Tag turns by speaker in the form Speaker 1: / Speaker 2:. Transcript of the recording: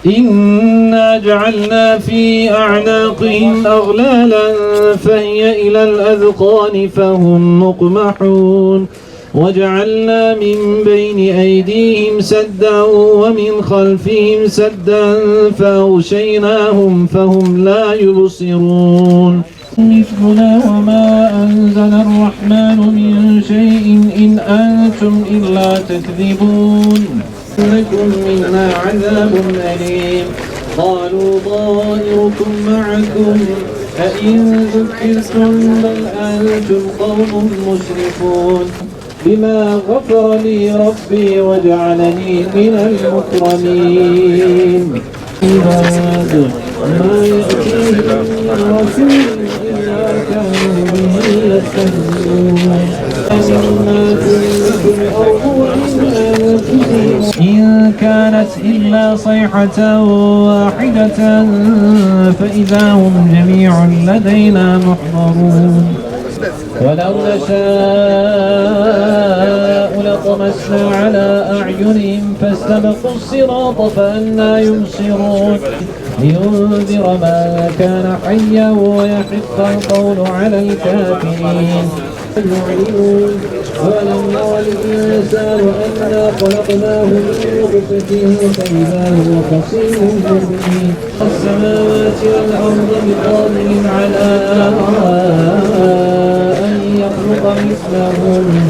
Speaker 1: إنا جعلنا في أعناقهم أغلالا فهي إلى الأذقان فهم مقمحون وجعلنا من بين أيديهم سدا ومن خلفهم سدا فأغشيناهم فهم لا يبصرون مثلنا وما أنزل الرحمن من شيء إن أنتم إلا تكذبون لكم منا عذاب أليم قالوا طائركم معكم أئن ذكرتم بل أنتم قوم مسرفون بما غفر لي ربي وجعلني من المكرمين عباد ما يأتيهم من رسول إلا كانوا به يستهزئون أما تنبت الأرض إن كانت إلا صيحة واحدة فإذا هم جميع لدينا محضرون ولو نشاء لطمسنا على أعينهم فاستبقوا الصراط فأنى يبصرون لينذر من كان حيا ويحق القول على الكافرين يعلمون ولم ير الإنسان أنا خلقناه من نطفة فإذا هو خصيم مبين السماوات والأرض بقادر على أن يخلق مثلهم